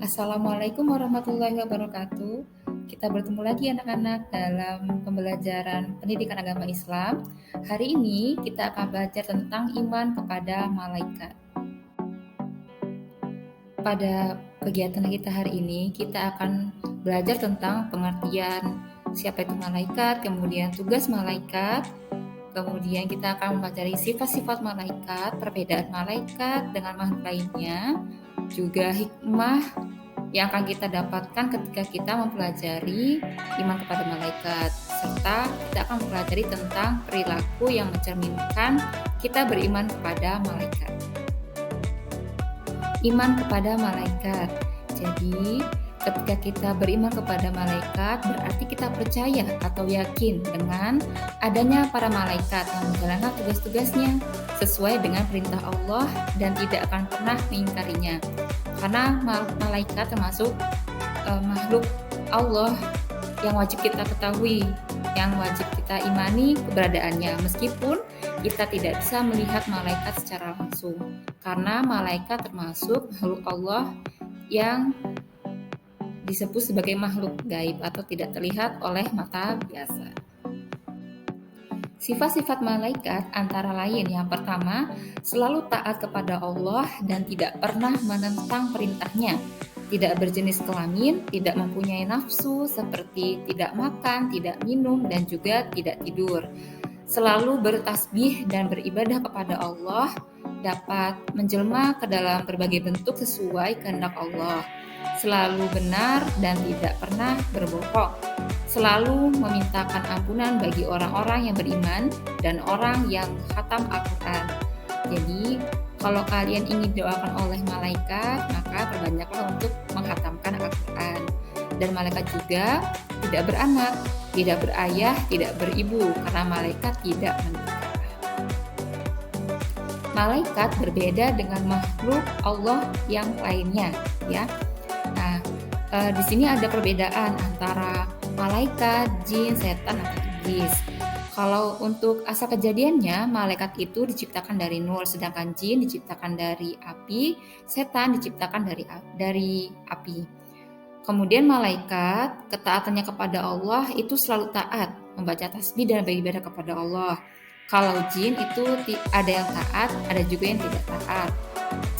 Assalamualaikum warahmatullahi wabarakatuh. Kita bertemu lagi anak-anak dalam pembelajaran pendidikan agama Islam. Hari ini kita akan belajar tentang iman kepada malaikat. Pada kegiatan kita hari ini, kita akan belajar tentang pengertian siapa itu malaikat, kemudian tugas malaikat, kemudian kita akan mempelajari sifat-sifat malaikat, perbedaan malaikat dengan makhluk lainnya, juga hikmah yang akan kita dapatkan ketika kita mempelajari iman kepada malaikat, serta kita akan mempelajari tentang perilaku yang mencerminkan kita beriman kepada malaikat. Iman kepada malaikat. Jadi, ketika kita beriman kepada malaikat, berarti kita percaya atau yakin dengan adanya para malaikat yang menjalankan tugas-tugasnya sesuai dengan perintah Allah dan tidak akan pernah mengingkarinya. Karena malaikat termasuk makhluk Allah yang wajib kita ketahui, yang wajib kita imani keberadaannya, meskipun kita tidak bisa melihat malaikat secara langsung, karena malaikat termasuk makhluk Allah yang disebut sebagai makhluk gaib atau tidak terlihat oleh mata biasa. Sifat-sifat malaikat antara lain yang pertama, selalu taat kepada Allah dan tidak pernah menentang perintahnya, tidak berjenis kelamin, tidak mempunyai nafsu seperti tidak makan, tidak minum, dan juga tidak tidur. Selalu bertasbih dan beribadah kepada Allah, dapat menjelma ke dalam berbagai bentuk sesuai kehendak Allah, selalu benar dan tidak pernah berbohong, selalu memintakan ampunan bagi orang-orang yang beriman dan orang yang khatam Al-Quran. Jadi, kalau kalian ingin didoakan oleh malaikat, maka perbanyaklah untuk menghatamkan Al-Quran. Dan malaikat juga tidak beranak, tidak berayah, tidak beribu, karena malaikat tidak menikah. Malaikat berbeda dengan makhluk Allah yang lainnya, ya. Nah, di sini ada perbedaan antara malaikat, jin, setan, atau iblis. Kalau untuk asal kejadiannya, malaikat itu diciptakan dari nur, sedangkan jin diciptakan dari api, setan diciptakan dari api. Kemudian malaikat, ketaatannya kepada Allah itu selalu taat, membaca tasbih dan beribadah kepada Allah. Kalau jin itu ada yang taat, ada juga yang tidak taat.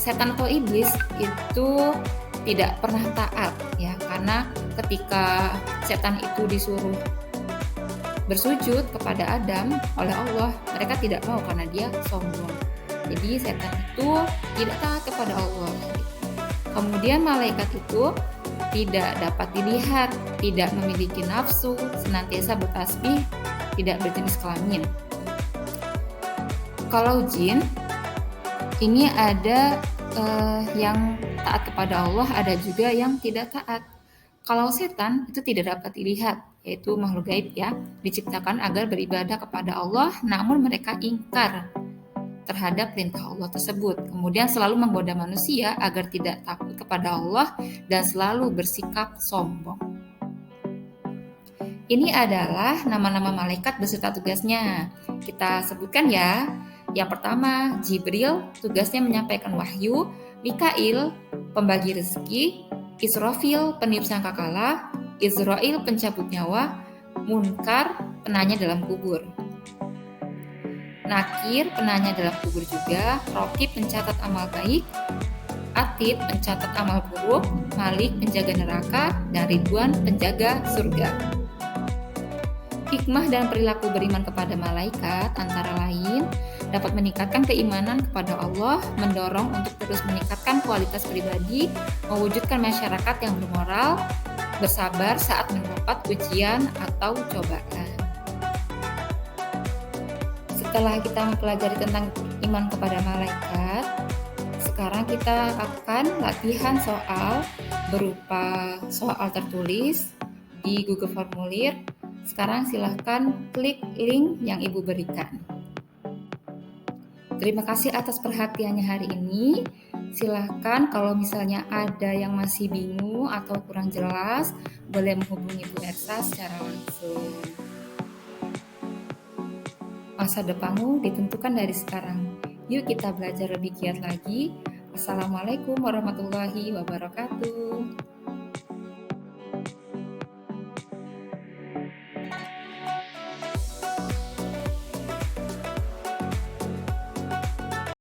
Setan atau iblis itu tidak pernah taat, ya, karena ketika setan itu disuruh bersujud kepada Adam oleh Allah, mereka tidak mau karena dia sombong. Jadi setan itu tidak taat kepada Allah. Kemudian malaikat itu tidak dapat dilihat, tidak memiliki nafsu, senantiasa bertasbih, tidak berjenis kelamin. Kalau jin, ini ada yang taat kepada Allah, ada juga yang tidak taat. Kalau setan itu tidak dapat dilihat, yaitu makhluk gaib, ya, diciptakan agar beribadah kepada Allah, namun mereka ingkar terhadap perintah Allah tersebut. Kemudian selalu menggoda manusia agar tidak takut kepada Allah dan selalu bersikap sombong. Ini adalah nama-nama malaikat beserta tugasnya. Kita sebutkan ya. Yang pertama, Jibril, tugasnya menyampaikan wahyu. Mikail, pembagi rezeki. Israfil, peniup sangkakala. Israil, pencabut nyawa. Munkar, penanya dalam kubur. Nakir, penanya dalam kubur juga. Rokib, pencatat amal baik. Atid, pencatat amal buruk. Malik, penjaga neraka. Dan Ridwan, penjaga surga. Hikmah dan perilaku beriman kepada malaikat antara lain dapat meningkatkan keimanan kepada Allah, mendorong untuk terus meningkatkan kualitas pribadi, mewujudkan masyarakat yang bermoral, bersabar saat mendapat ujian atau cobaan. Setelah kita mempelajari tentang iman kepada malaikat, sekarang kita akan latihan soal berupa soal tertulis di Google Formulir. Sekarang silahkan klik link yang Ibu berikan. Terima kasih atas perhatiannya hari ini. Silahkan kalau misalnya ada yang masih bingung atau kurang jelas, boleh menghubungi Bu Ersa secara langsung. Masa depanmu ditentukan dari sekarang. Yuk kita belajar lebih giat lagi Assalamualaikum warahmatullahi wabarakatuh.